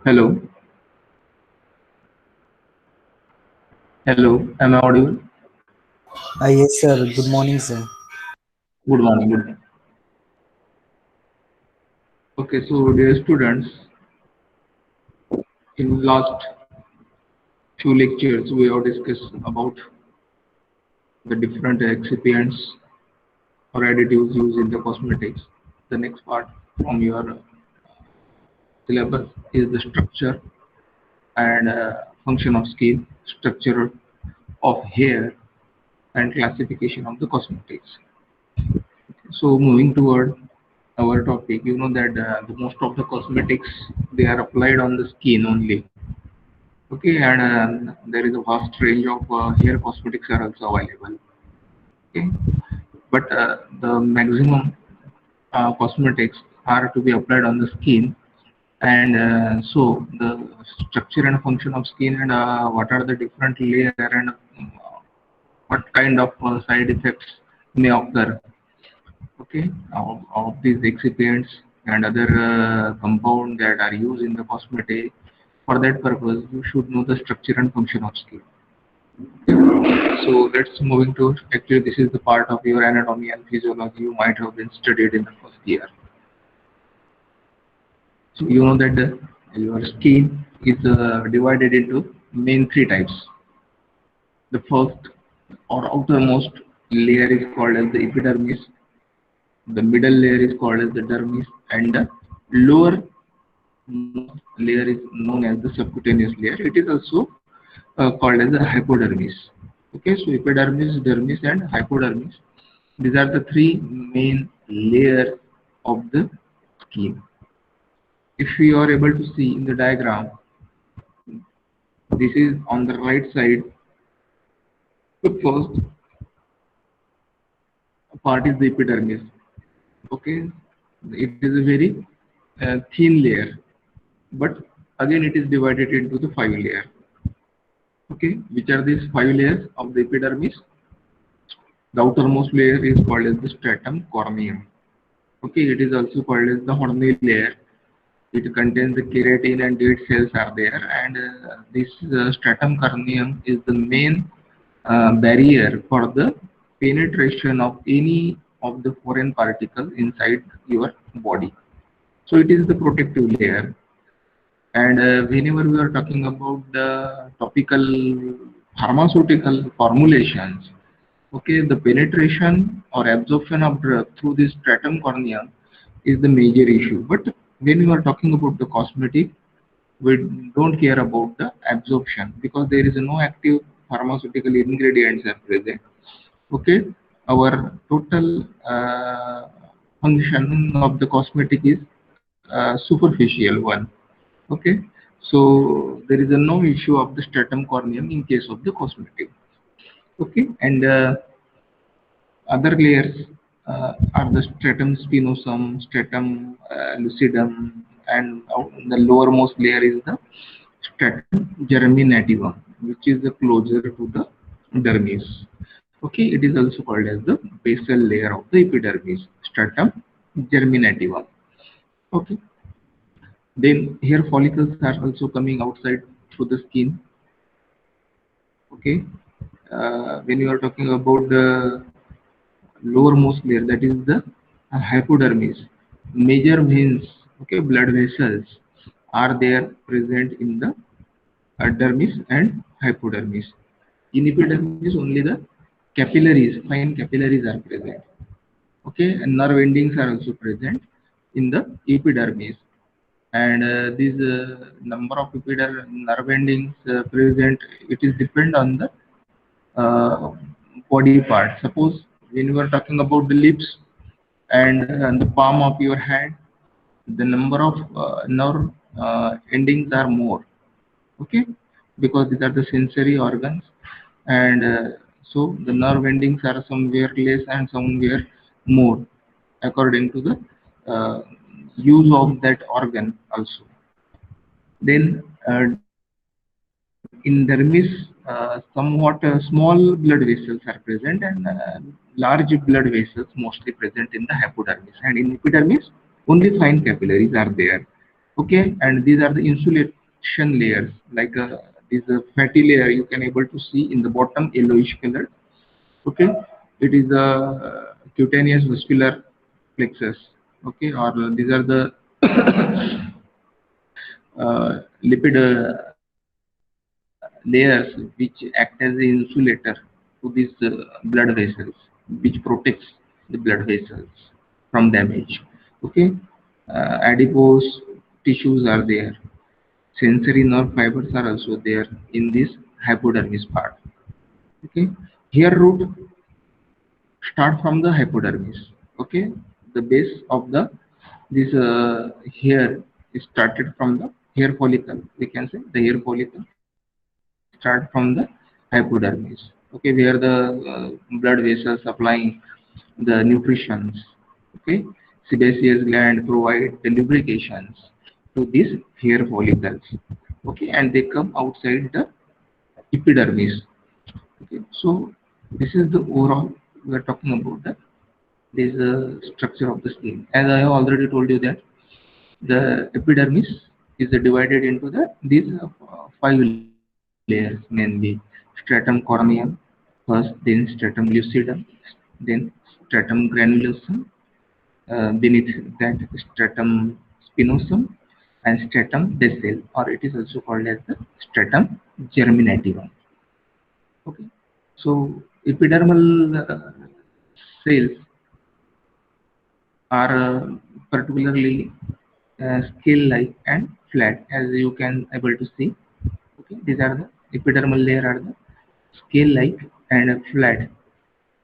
Hello, hello, am I audible? Yes, sir. Good morning, sir. Good morning, good morning. Okay, so dear students, in last few lectures we have discussed about the different excipients or additives used in the cosmetics. The next part from your syllabus is the structure and function of skin, structure of hair, and classification of the cosmetics. So moving toward our topic, you know that the most of the cosmetics they are applied on the skin only. Okay, and there is a vast range of hair cosmetics are also available. Okay, but the maximum cosmetics are to be applied on the skin, and so the structure and function of skin and what are the different layer and what kind of side effects may occur. Okay, of these excipients and other compound that are used in the cosmetic. For that purpose, you should know the structure and function of skin. So let's moving to actually this is the part of your anatomy and physiology you might have been studied in the first year. So you know that your skin is divided into main three types. The first or outermost layer is called as the epidermis. The middle layer is called as the dermis, and the lower layer is known as the subcutaneous layer. It is also called as the hypodermis. Okay, so epidermis, dermis, and hypodermis. These are the three main layers of the skin. If you are able to see in the diagram, this is on the right side. The first part is the epidermis. Okay, it is a very thin layer, but again it is divided into the five layers. Okay, which are these five layers of the epidermis? The outermost layer is called as the stratum corneum. Okay, it is also called as the horny layer. It contains the keratin and dead cells are there, and this stratum corneum is the main barrier for the penetration of any of the foreign particles inside your body. So it is the protective layer. And whenever we are talking about the topical pharmaceutical formulations, okay, the penetration or absorption of drug through this stratum corneum is the major issue. But when you are talking about the cosmetic, we don't care about the absorption because there is no active pharmaceutical ingredients are present. Okay, our total function of the cosmetic is superficial one. Okay, so there is a no issue of the stratum corneum in case of the cosmetic. Okay, and other layers are the stratum spinosum, stratum lucidum, and the lowermost layer is the stratum germinativum, which is the closer to the dermis. Okay, it is also called as the basal layer of the epidermis, stratum germinativum. Okay, then hair follicles are also coming outside through the skin. Okay, when you are talking about the lowermost layer, that is the hypodermis, major veins, okay, blood vessels are there present in the dermis and hypodermis. In epidermis only the capillaries, fine capillaries are present. Okay, and nerve endings are also present in the epidermis, and these number of nerve endings present, it is depend on the uh, body part. Suppose when you are talking about the lips and the palm of your hand, the number of nerve endings are more. Okay, because these are the sensory organs, and so the nerve endings are somewhere less and somewhere more according to the use of that organ also. Then in dermis, somewhat small blood vessels are present, and large blood vessels mostly present in the hypodermis. And in epidermis, only fine capillaries are there. Okay, and these are the insulation layers, like this fatty layer you can able to see in the bottom, yellowish color. Okay, it is the cutaneous vascular plexus. Okay, or these are the lipid layers which act as an insulator to these blood vessels, which protects the blood vessels from damage. Okay, adipose tissues are there. Sensory nerve fibers are also there in this hypodermis part. Okay, hair root start from the hypodermis. Okay, the base of the this hair is started from the hair follicle. We can say the hair follicle start from the hypodermis. Okay, where the blood vessels supplying the nutritions. Okay, sebaceous gland provide the lubrications to these hair follicles. Okay, and they come outside the epidermis. Okay, so this is the overall we are talking about the this structure of the skin. As I have already told you that the epidermis is divided into the these five layers, mainly stratum corneum first, then stratum lucidum, then stratum granulosum, beneath that stratum spinosum, and stratum basale, or it is also called as the stratum germinativum. Okay, so epidermal cells are particularly scale-like and flat, as you can able to see. Okay, these are the epidermal layer are the scale-like and flat.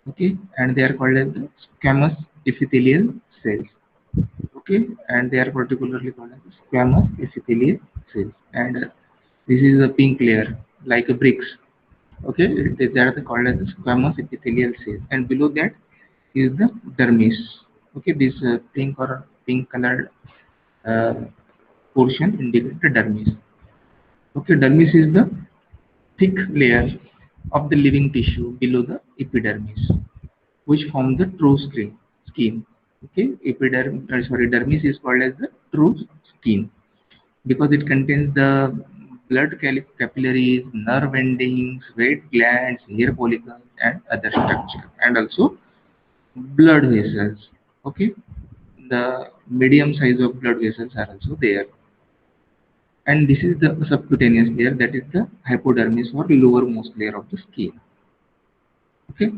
Okay, and they are called as the squamous epithelial cells. Okay, and they are particularly called as squamous epithelial cells. And this is a pink layer, like a bricks. Okay, they are called as the squamous epithelial cells, and below that is the dermis. Okay, this pink or pink colored uh, portion indicates the dermis. Okay, dermis is the thick layer of the living tissue below the epidermis, which form the true skin. Okay, dermis is called as the true skin because it contains the blood capillaries, nerve endings, sweat glands, hair follicles, and other structure, and also blood vessels. Okay, the medium size of blood vessels are also there, and this is the subcutaneous layer, that is the hypodermis or lowermost layer of the skin. Okay,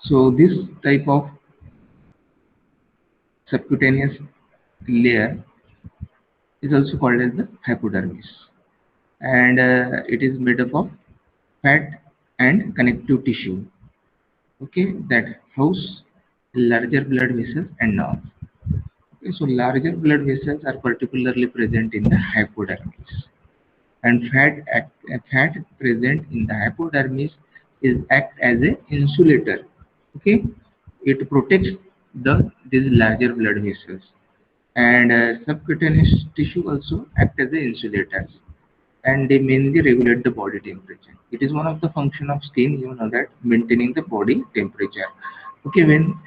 so this type of subcutaneous layer is also called as the hypodermis, and it is made up of fat and connective tissue. Okay, that house larger blood vessels and nerves. Okay, so larger blood vessels are particularly present in the hypodermis, and fat present in the hypodermis is act as a insulator. Okay, it protects these larger blood vessels, and subcutaneous tissue also act as a insulators, and they mainly regulate the body temperature. It is one of the function of skin, you know, that maintaining the body temperature. Okay, when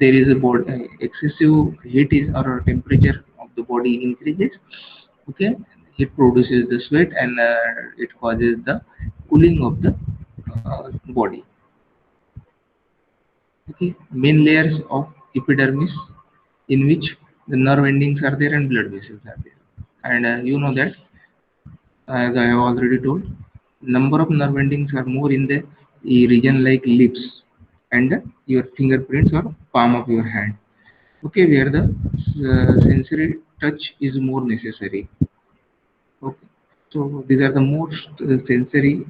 there is a body excessive heat is or temperature of the body increases. Okay, it produces the sweat, and it causes the cooling of the body. Okay, main layers of epidermis, in which the nerve endings are there and blood vessels are there, and you know that, as I have already told, number of nerve endings are more in the region like lips and your fingerprints or palm of your hand. Okay, where the sensory touch is more necessary. Okay, so these are the most sensory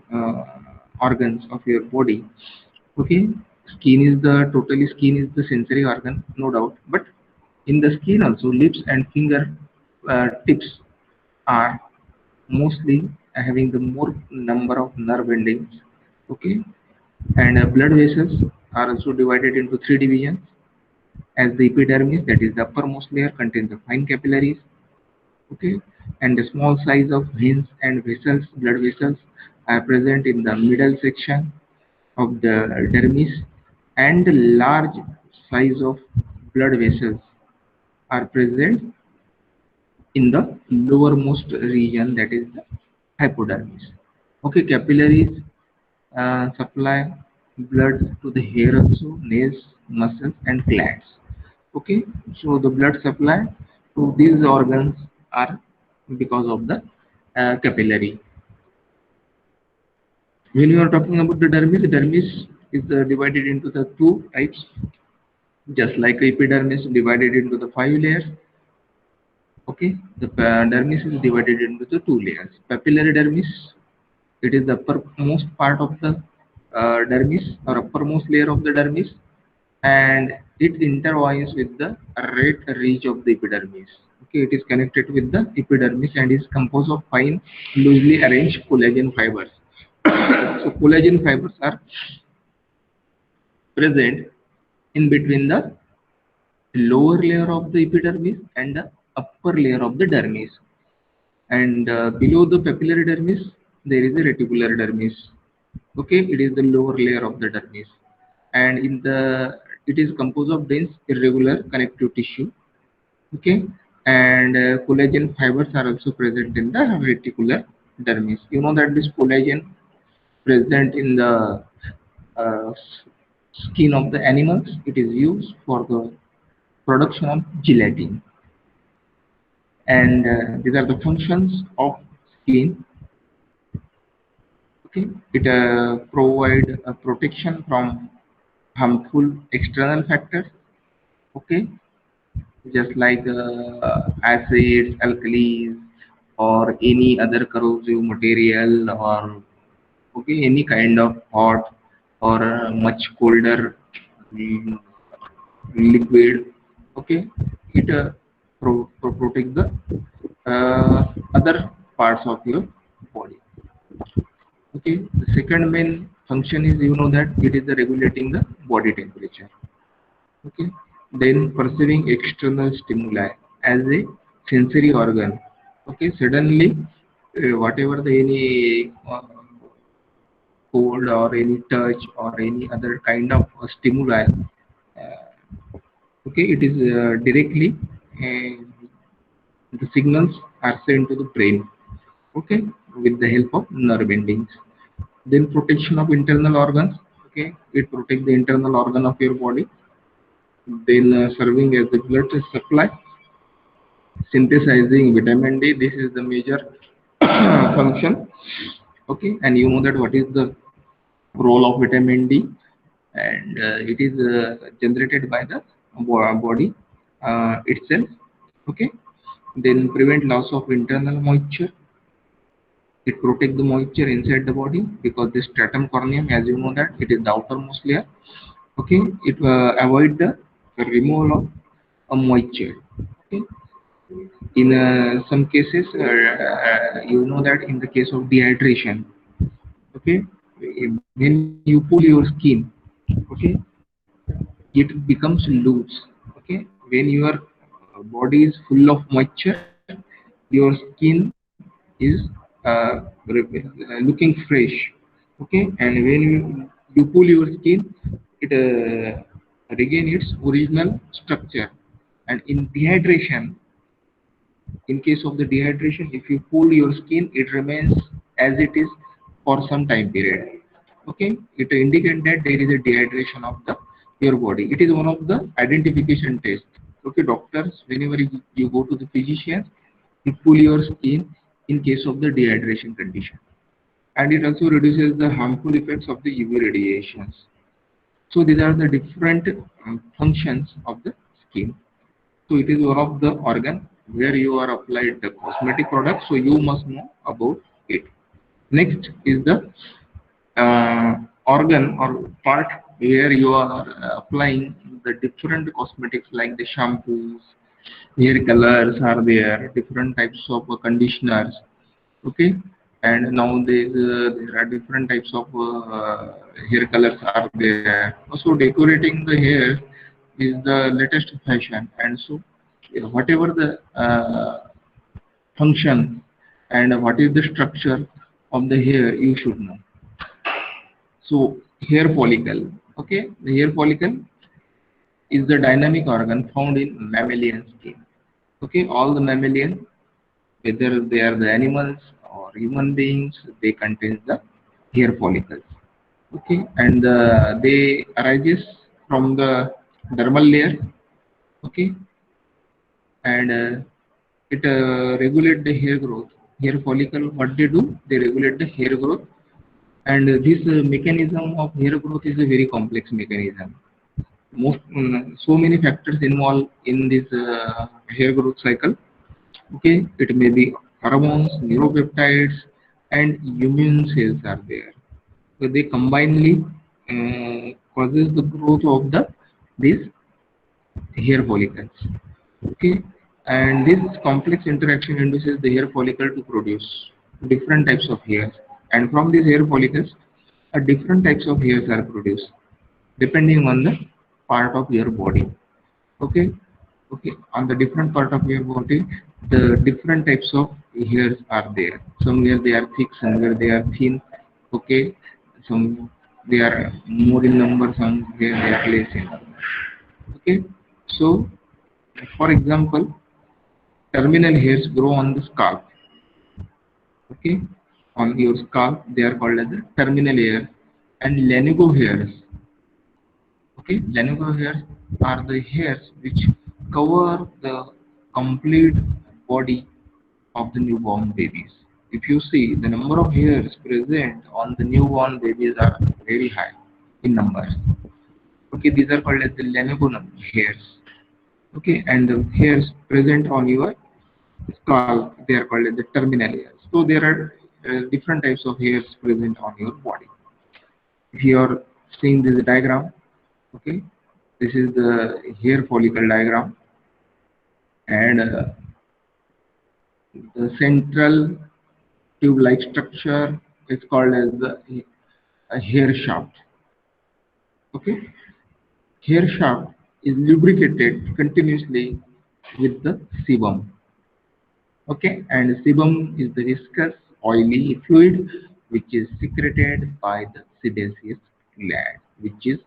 organs of your body. Okay, skin is the sensory organ, no doubt. But in the skin also, lips and finger tips are mostly having the more number of nerve endings. Okay, and blood vessels are also divided into three divisions. As the epidermis, that is the uppermost layer, contains the fine capillaries. Okay, and the small size of veins and vessels, blood vessels, are present in the middle section of the dermis, and the large size of blood vessels are present in the lowermost region, that is the hypodermis. Okay, capillaries supply blood to the hair also, nails, muscles and glands. Okay, so the blood supply to these organs are because of the capillary. When you are talking about the dermis is divided into the two types, just like epidermis divided into the 5 layers. Okay, the dermis is divided into the 2 layers. Papillary dermis, it is the uppermost part of the dermis or uppermost layer of the dermis, and it intertwines with the red ridge of the epidermis. Okay, it is connected with the epidermis and is composed of fine, loosely arranged collagen fibers. So collagen fibers are present in between the lower layer of the epidermis and the upper layer of the dermis. And below the papillary dermis, there is a reticular dermis. Okay, it is the lower layer of the dermis, and it is composed of dense, irregular connective tissue. Okay, and collagen fibers are also present in the reticular dermis. You know that this collagen present in the uh, skin of the animals. It is used for the production of gelatin, and these are the functions of skin. Okay, it provide protection from harmful external factors. Okay, just like acids, alkalis, or any other corrosive material, or okay, any kind of hot or much colder mm, liquid. Okay, it protect the other parts of your body. Okay, the second main function is, you know, that it is the regulating the body temperature. Okay, then perceiving external stimuli as a sensory organ. Okay, suddenly whatever the any cold or any touch or any other kind of stimuli, okay, it is directly uh, the signals are sent to the brain. Okay, with the help of nerve endings. Then protection of internal organs. Okay, it protects the internal organ of your body. Then serving as the blood supply, synthesizing vitamin D. This is the major function. Okay, and you know that what is the role of vitamin D, and it is generated by the body itself. Okay, then prevent loss of internal moisture. It protects the moisture inside the body because the stratum corneum, as you know that, it is the outermost layer. Okay, it avoid the removal of moisture. Okay, in some cases, you know that in the case of dehydration, okay, when you pull your skin, okay, it becomes loose. Okay, when your body is full of moisture, your skin is looking fresh. Okay, and when you pull your skin, it regain its original structure. And in dehydration, in case of the dehydration, if you pull your skin, it remains as it is for some time period. Okay, it indicates that there is a dehydration of the your body. It is one of the identification tests. Okay, doctors, whenever you go to the physician, you pull your skin in case of the dehydration condition, and it also reduces the harmful effects of the UV radiations. So these are the different functions of the skin. So it is one of the organ where you are applied the cosmetic product, so you must know about it. Next is the organ or part where you are applying the different cosmetics like the shampoos, hair colors are there, different types of conditioners. Okay, and nowadays there are different types of hair colors are there. Also decorating the hair is the latest fashion, and so whatever the function and what is the structure of the hair, you should know. So hair follicle. Okay, the hair follicle is the dynamic organ found in mammalian skin. Okay, all the mammalian whether they are the animals or human beings, they contain the hair follicles. Okay, and they arises from the dermal layer. Okay, and it regulate the hair growth. Hair follicle, what they do? They regulate the hair growth, and this mechanism of hair growth is a very complex mechanism. So many factors involved in this hair growth cycle. Okay, it may be hormones, neuropeptides, and immune cells are there. So they combinedly causes the growth of the these hair follicles. Okay, and this complex interaction induces the hair follicle to produce different types of hairs, and from these hair follicles, different types of hairs are produced depending on the part of your body. Okay, okay, on the different part of your body, the different types of hairs are there. Somewhere they are thick, somewhere they are thin. Okay, some they are more in number, somewhere they are less in number. Okay, so for example, terminal hairs grow on the scalp. Okay, on your scalp they are called as the terminal hairs, and lanugo hairs. Okay, lanugo hairs are the hairs which cover the complete body of the newborn babies. If you see, the number of hairs present on the newborn babies are very high in numbers. Okay, these are called as the lanugo hairs. Okay, and the hairs present on your skull, they are called as the terminal hairs. So there are different types of hairs present on your body. If you are seeing this diagram, okay, this is the hair follicle diagram, and the central tube-like structure is called as the a hair shaft. Okay, hair shaft is lubricated continuously with the sebum. Okay, and sebum is the viscous oily fluid which is secreted by the sebaceous gland, which is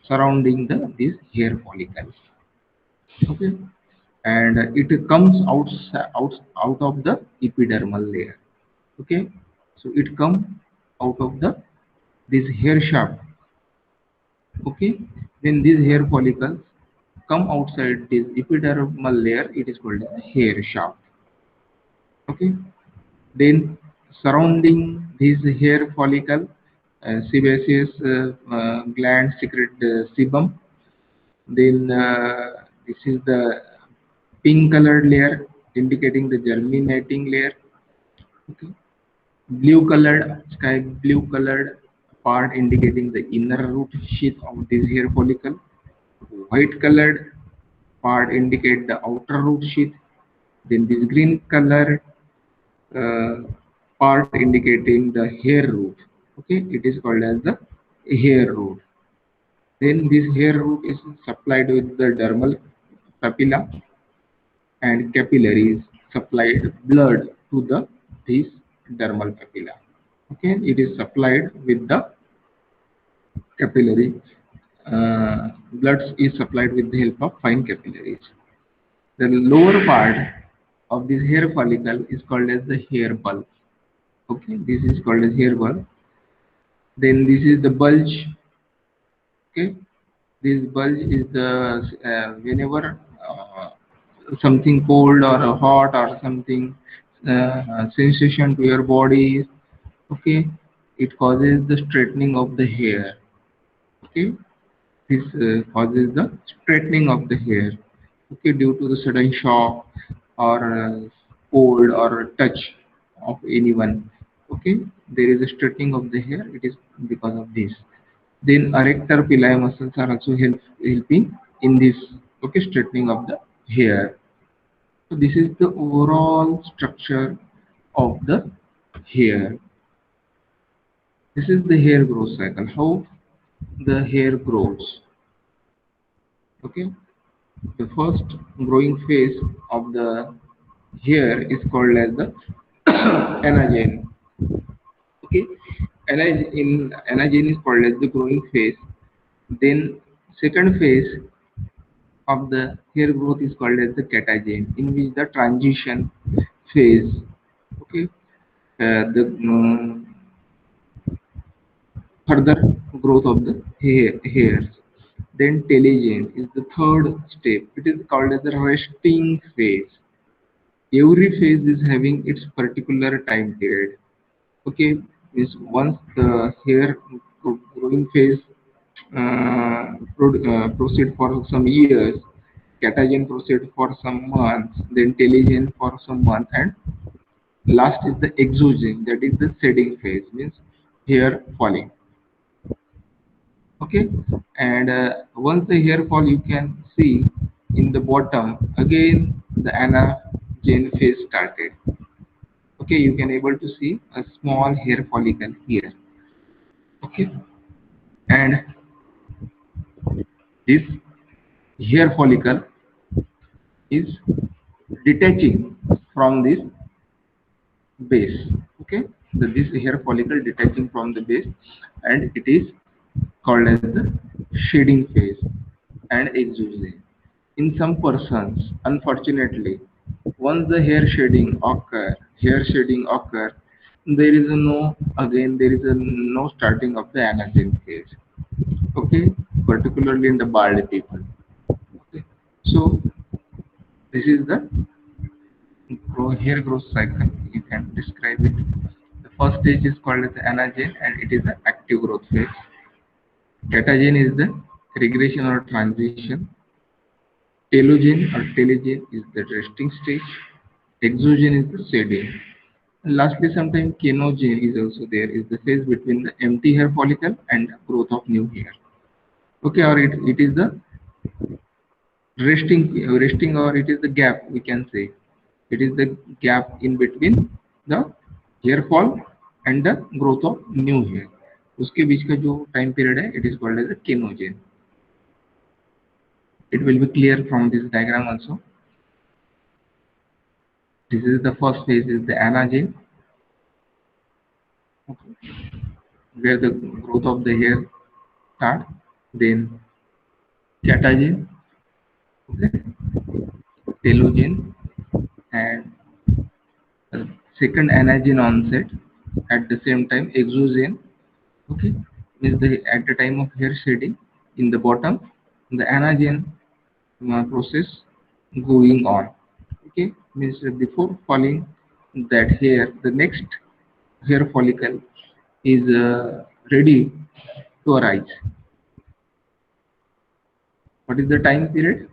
surrounding these hair follicles. Okay, and it comes out of the epidermal layer. Okay, so it comes out of the this hair shaft. Okay, when these hair follicles come outside this epidermal layer, it is called a hair shaft. Okay, then surrounding this hair follicle, sebaceous gland secrete sebum. Then this is the pink colored layer indicating the germinating layer. Okay. Blue colored, sky blue colored part indicating the inner root sheath of this hair follicle. White colored part indicate the outer root sheath. Then this green colored uh, part indicating the hair root. Okay, it is called as the hair root. Then this hair root is supplied with the dermal papilla, and capillaries supplied blood to the this dermal papilla. Okay, it is supplied with the capillary. Blood is supplied with the help of fine capillaries. The lower part of this hair follicle is called as the hair bulb. Okay, this is called as hair bulb. Then this is the bulge. Okay, this bulge is the whenever something cold or hot or something sensation to your body. Okay, it causes the straightening of the hair. Okay, this causes the straightening of the hair. Okay, due to the sudden shock or cold or touch of anyone. Okay, there is a straightening of the hair. It is because of this. Then erector pili muscles are also helping in this. Okay, straightening of the hair. So this is the overall structure of the hair. This is the hair growth cycle. How the hair grows. Okay, the first growing phase of the hair is called as the anagen. Okay, anagen is called as the growing phase. Then second phase of the hair growth is called as the catagen, in which the transition phase, okay, the further growth of the hairs. Then telogen is the third step. It is called as the resting phase. Every phase is having its particular time period. Okay, is once the hair growing phase proceed for some years, catagen proceed for some months, then telogen for some months, and last is the exogen, that is the shedding phase, means hair falling. Okay, and once the hair fall, you can see in the bottom again the anagen phase started. Okay, you can able to see a small hair follicle here. Okay, and this hair follicle is detaching from this base. Okay, this hair follicle detaching from the base, and it is called as the shedding phase and exogen. In some persons, unfortunately, once the hair shedding occur, there is a no starting of the anagen phase. Okay, particularly in the bald people. Okay, so this is the hair growth cycle. You can describe it. The first stage is called as the anagen, and it is the active growth phase. Catagen is the regression or transition. Telogen is the resting stage. Exogen is the shedding. And lastly, sometimes kenogen is also there. Is the phase between the empty hair follicle and growth of new hair. Okay, or it is the resting, or it is the gap, we can say. It is the gap in between the hair fall and the growth of new hair. उसके बीच का जो time period है, it is called as a kenogen. It will be clear from this diagram also. This is the first phase, is the anagen, okay, where the growth of the hair start. Then catagen, okay, telogen, and second anagen onset. At the same time, exogen, okay, means at the time of hair shedding in the bottom, the anagen process going on. Okay, means before falling that hair, the next hair follicle is ready to arise. What is the time period?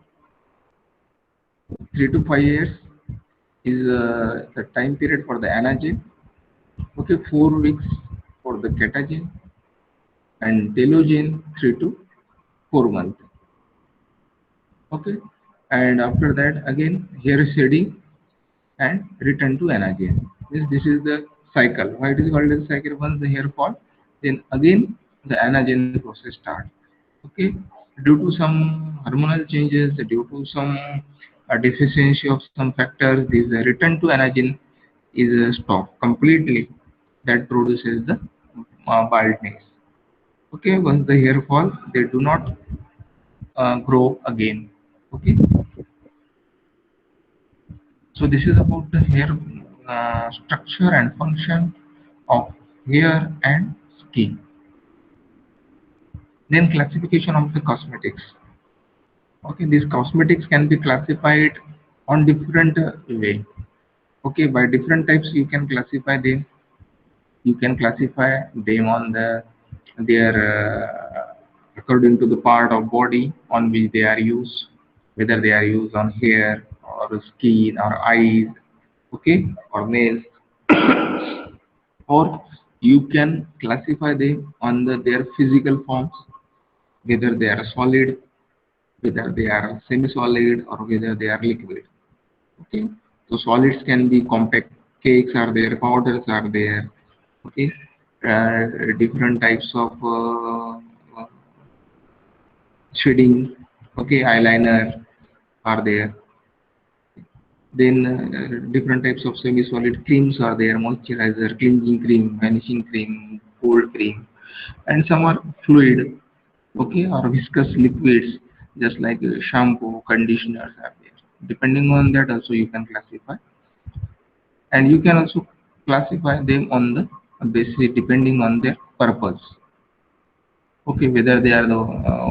3 to 5 years is the time period for the anagen. Okay, 4 weeks for the catagen, and telogen 3 to 4 months. Okay, and after that again hair shedding and return to anagen. This is the cycle. Why it is called as cycle? Once the hair fall, then again the anagen process starts. Okay, due to some hormonal changes, due to some deficiency of some factors, this return to anagen is stopped completely. That produces the baldness. Okay, once the hair fall, they do not grow again. Okay, so this is about the hair structure and function of hair and skin. Then classification of the cosmetics. Okay, these cosmetics can be classified on different way. Okay, by different types you can classify them. You can classify them on their according to the part of body on which they are used, whether they are used on hair or skin or eyes, okay, or nails, or you can classify them on their physical forms, whether they are solid, whether they are semi-solid, or whether they are liquid. Okay, so solids can be compact cakes are there, powders are there. Okay, different types of shading, okay, eyeliner are there. Then different types of semi-solid creams are there: moisturizer, cleansing cream, vanishing cream, cold cream, and some are fluid, okay, or viscous liquids just like shampoo, conditioners are there. Depending on that, also you can classify, and you can also classify them on the basis depending on their purpose. Okay, whether they are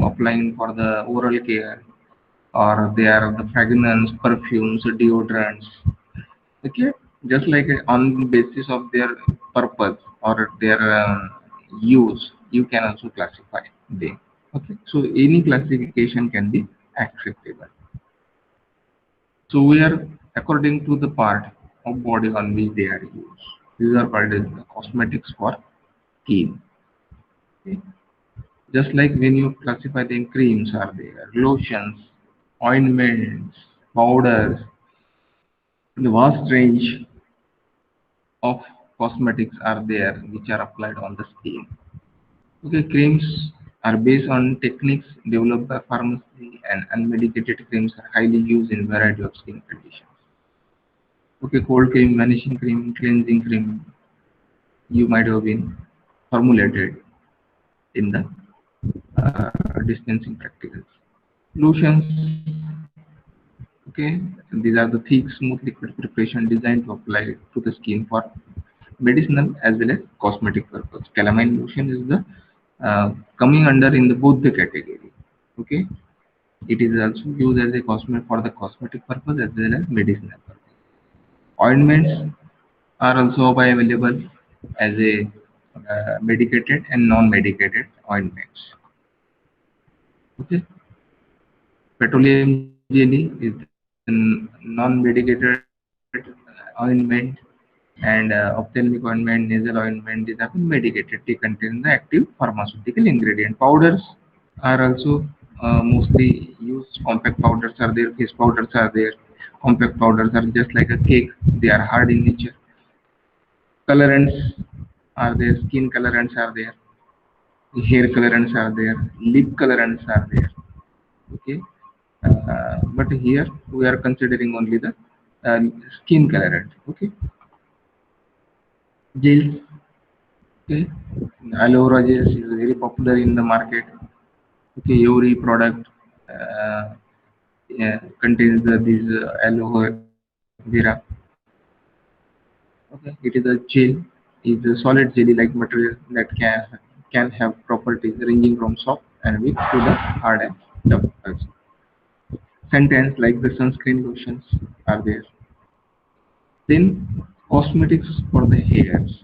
applying for the oral care, or they are the fragrance, perfumes, deodorants. Okay, just like on the basis of their purpose or their use, you can also classify them. Okay, so any classification can be acceptable. So we are according to the part of body on which they are used. These are called as the cosmetics for skin. Okay. Just like when you classify them, creams are there, lotions, ointments, powders, the vast range of cosmetics are there which are applied on the skin. Okay, creams are based on techniques developed by pharmacy, and unmedicated creams are highly used in variety of skin conditions. Okay, cold cream, vanishing cream, cleansing cream, you might have been formulated in the dispensing practicals. Lotions, okay, these are the thick, smooth liquid preparation designed to apply to the skin for medicinal as well as cosmetic purpose. Calamine lotion is the coming under in the both the category. Okay, it is also used as a cosmetic for the cosmetic purpose as well as medicinal purpose. Ointments are also available as a medicated and non-medicated ointments. Okay, petroleum jelly is the non-medicated ointment, and ophthalmic ointment, nasal ointment, these are medicated. They contain the active pharmaceutical ingredient. Powders are also mostly used. Compact powders are there, face powders are there. Compact powders are just like a cake, they are hard in nature. Colorants are there, skin colorants are there, hair colorants are there, lip colorants are there. Okay, but here we are considering only the uh, skin colorant. Okay, gels. Okay, aloe vera gels is very popular in the market. Okay, every product contains this aloe vera. Okay, it is a gel, is a solid jelly like material that can have properties ranging from soft and weak to the hard and tough also. Sentence like the sunscreen lotions are there. Then cosmetics for the hairs.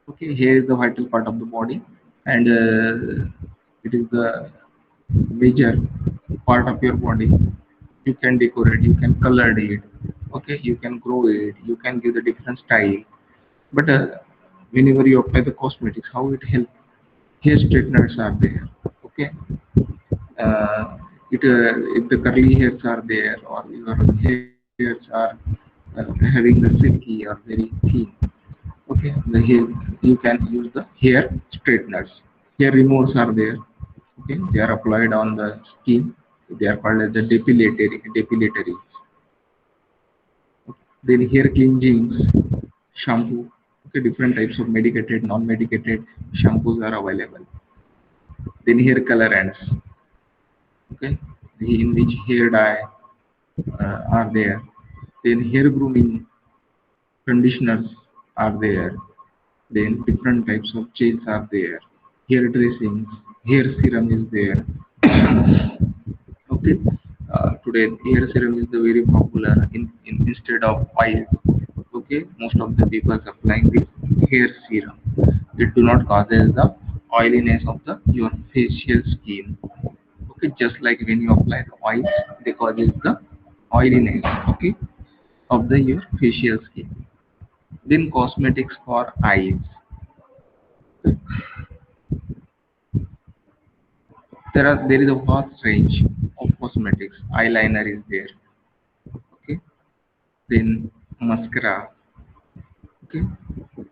Okay, hair is the vital part of the body, and it is the major part of your body. You can decorate, you can color it. Okay, you can grow it, you can give the different style. But whenever you apply the cosmetics, how it helps? Hair straighteners are there. Okay, if the curly hairs are there, or your hairs are having the silky or very thin. Okay, the hair, you can use the hair straighteners. Hair removers are there. Okay, they are applied on the skin. They are called as the depilatory. Then hair cleansings, shampoo. Okay, different types of medicated, non-medicated shampoos are available. Then hair colorants. Okay, in which hair dye are there. Then hair grooming conditioners are there. Then different types of gels are there. Hair dressings, hair serum is there. Okay, today hair serum is the very popular in instead of oil. Okay, most of the people are applying this hair serum. It do not causes the oiliness of the your facial skin. Okay, just like when you apply the oil, they causes the oiliness. Okay, of the your facial skin. Then cosmetics for eyes. There is a vast range of cosmetics. Eyeliner is there. Okay, then mascara. Okay,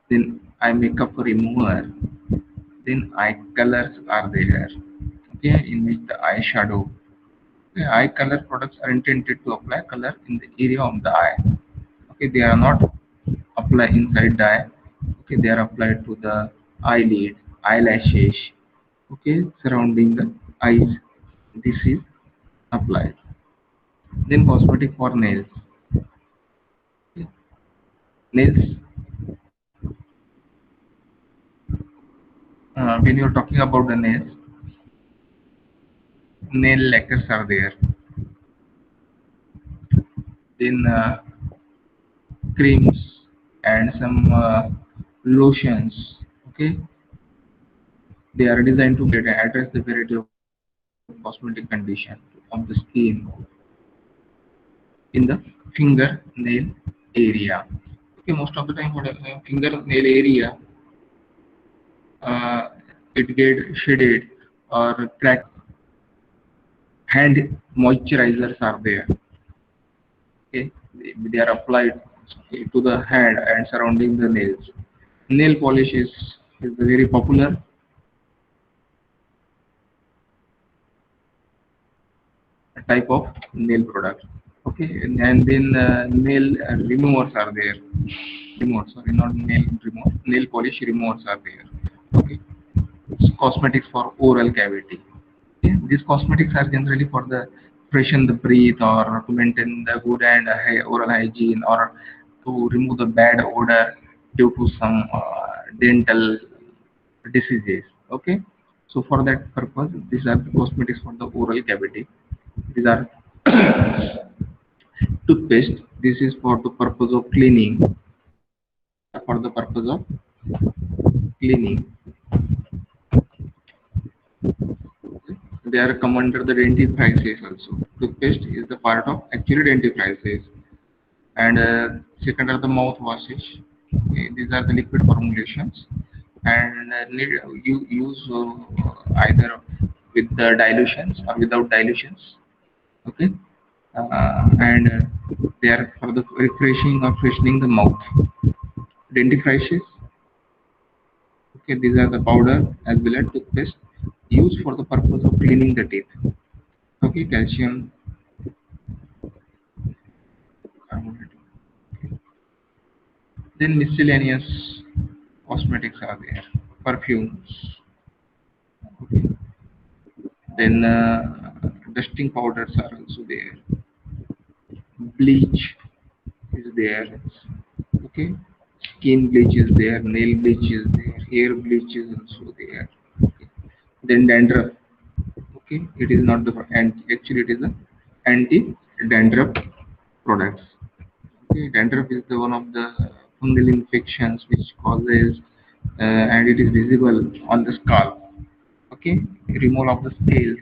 then eye makeup remover. Then eye colors are there. Okay, in which the eyeshadow. Okay, eye color products are intended to apply color in the area of the eye. Okay, they are not applied inside the eye. Okay, they are applied to the eyelid, eyelashes. Okay, surrounding the eyes. this is applied. Then cosmetic for nails. Nails, when you're talking about the nails, nail lacquers are there. Then creams and some lotions. Okay, they are designed to address the variety of cosmetic condition of the skin in the finger nail area. Okay, most of the time for the finger nail area, uh, it get shaded or cracked. Hand moisturizers are there. Okay, they are applied to the hand and surrounding the nails. Nail polish is a very popular type of nail product. Okay, and then nail removers are there. Removers, sorry, not nail remover. Nail polish removers are there. Okay, it's cosmetics for oral cavity. Okay? These cosmetics are generally for the freshen the breath or to maintain the good and oral hygiene or to remove the bad odor due to some dental diseases. Okay, so for that purpose, these are the cosmetics for the oral cavity. These are toothpaste. This is for the purpose of cleaning. These are for the purpose of cleaning. They are come under the dentifrices also. Toothpaste is the part of actually dentifrices. And second are the mouthwashes. Okay, these are the liquid formulations, and you use either with the dilutions or without dilutions. Okay, and they are for the refreshing or freshening the mouth. Dentifrices. Okay, these are the powder as well as toothpaste used for the purpose of cleaning the teeth. Okay, calcium carbonate. Then miscellaneous cosmetics are there, perfumes. Okay. Then dusting powders are also there. Bleach is there. Okay. Skin bleach is there. Nail bleach is there. Hair bleach is also there. Okay. Then dandruff. Okay. It is not the actually it is the anti-dandruff products. Okay. Dandruff is the one of the fungal infections which causes and it is visible on the scalp. Okay, removal of the scales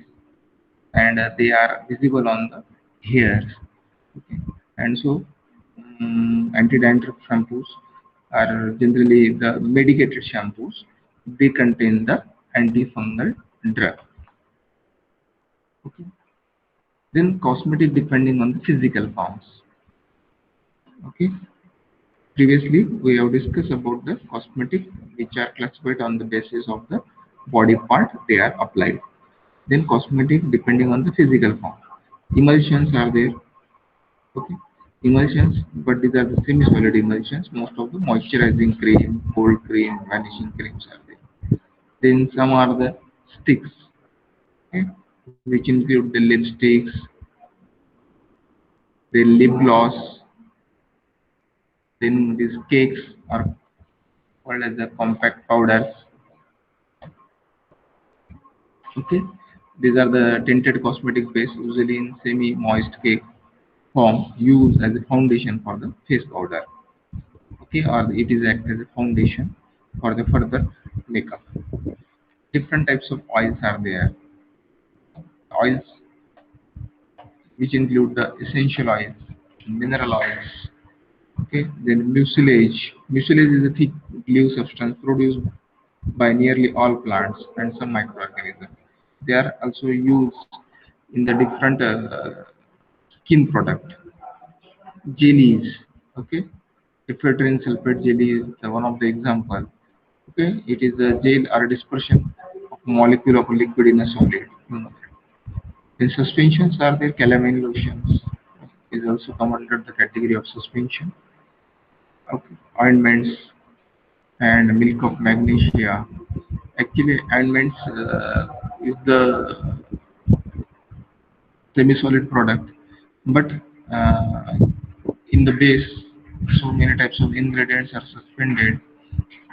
and they are visible on the hairs. Okay, and so anti-dandruff shampoos are generally the medicated shampoos. They contain the antifungal drug. Okay, then cosmetic depending on the physical forms. Okay, previously we have discussed about the cosmetic which are classified on the basis of the body part they are applied. Then cosmetic depending on the physical form. Emulsions are there. Okay, emulsions, but these are the semi-solid emulsions. Most of the moisturizing cream, cold cream, vanishing creams are there. Then some are the sticks, okay, which include the lipsticks, the lip gloss. Then these cakes are called as the compact powders. Okay, these are the tinted cosmetic base, usually in semi-moist cake form, used as a foundation for the face powder. Okay, or it is act as a foundation for the further makeup. Different types of oils are there. Oils which include the essential oils, mineral oils. Okay, then mucilage. Mucilage is a thick glue substance produced by nearly all plants and some microorganisms. They are also used in the different skin product. Jellies. Okay, ephedrine sulfate jelly is one of the example. Okay, it is a gel or dispersion of molecule of a liquid in a solid. The suspensions are there. Calamine lotions is also come under the category of suspension. Okay, ointments and milk of magnesia. Actually, ointments is the semi-solid product, but in the base, so many types of ingredients are suspended.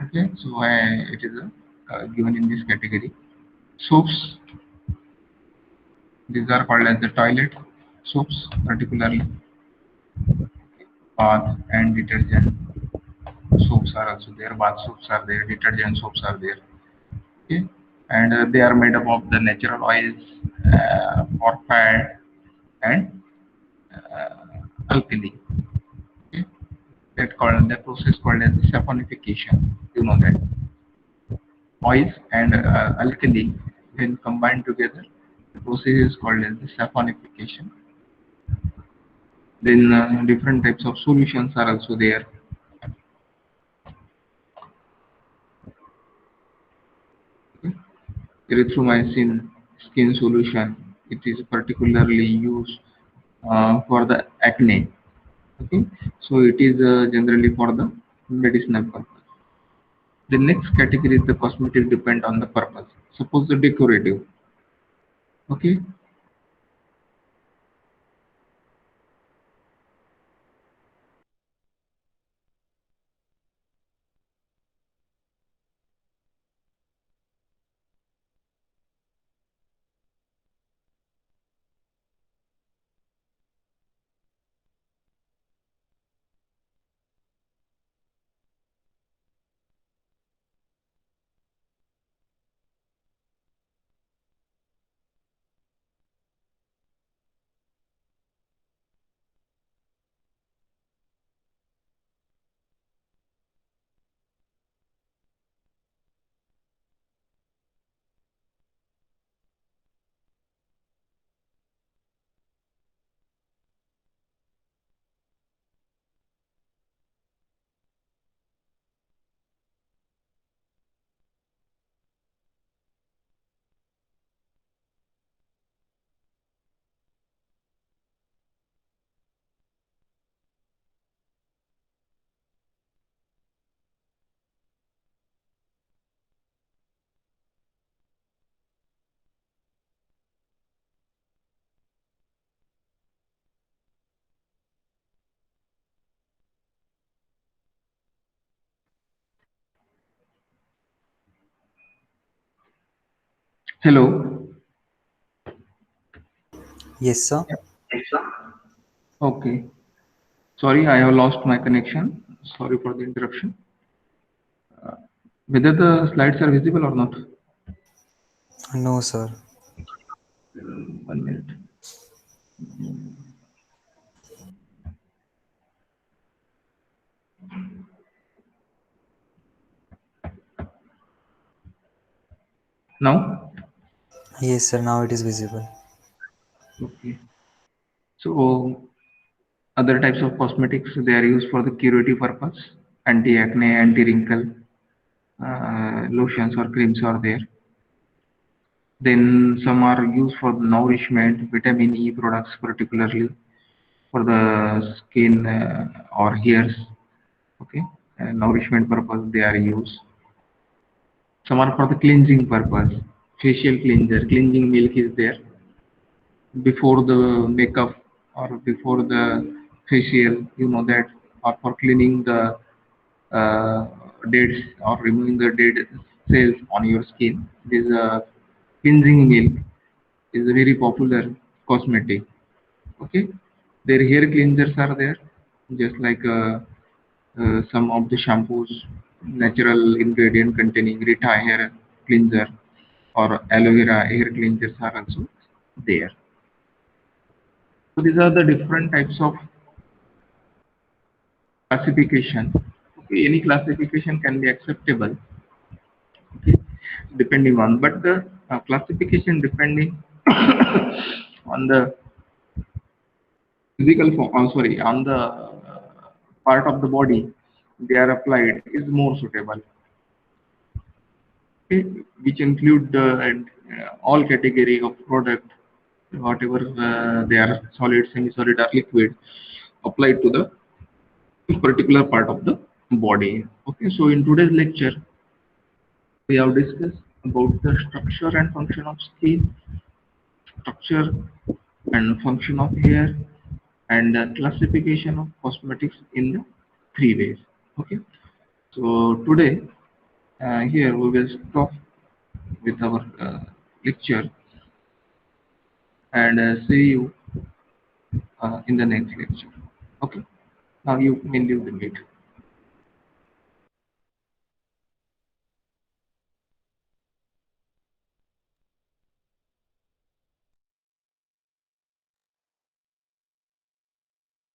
Okay, so it is given in this category. Soaps, these are called as the toilet soaps, particularly bath and detergent soaps are also there. Bath soaps are there, detergent soaps are there. Okay, and they are made up of the natural oils, or fat and alkali. Okay, that process called as saponification. You know that oils and alkali, when combined together, the process is called as the saponification. Then different types of solutions are also there. Okay. Erythromycin skin solution. It is particularly used for the acne. Okay, so it is generally for the medicinal purpose. The next category is the cosmetic depend on the purpose. Suppose the decorative. Okay, hello. Yes, sir. Okay, sorry, I have lost my connection. Sorry for the interruption. Whether the slides are visible or not? No, sir. 1 minute. Now? Yes, sir. Now it is visible. Okay. So other types of cosmetics, they are used for the curative purpose, anti-acne, anti-wrinkle, lotions or creams are there. Then some are used for nourishment, vitamin E products particularly for the skin or hairs. Okay, nourishment purpose they are used. Some are for the cleansing purpose, facial cleanser, cleansing milk is there before the makeup or before the facial, you know that, or for cleaning the uh, dead or removing the dead cells on your skin. This cleansing milk is a very popular cosmetic. Okay, their hair cleansers are there, just like some of the shampoos, natural ingredient containing Rita hair cleanser or aloe vera hair cleansers are also there. So these are the different types of classification. Okay, any classification can be acceptable, okay, depending on, but the classification depending on the physical form, sorry, on the part of the body they are applied is more suitable. Okay, which include all category of product, whatever they are solid, semi-solid, or liquid, applied to the particular part of the body. Okay, so in today's lecture, we have discussed about the structure and function of skin, structure, and function of hair, and the classification of cosmetics in the three ways. Okay, so today here we will stop with our lecture, and see you in the next lecture. Okay, now you may leave the meet.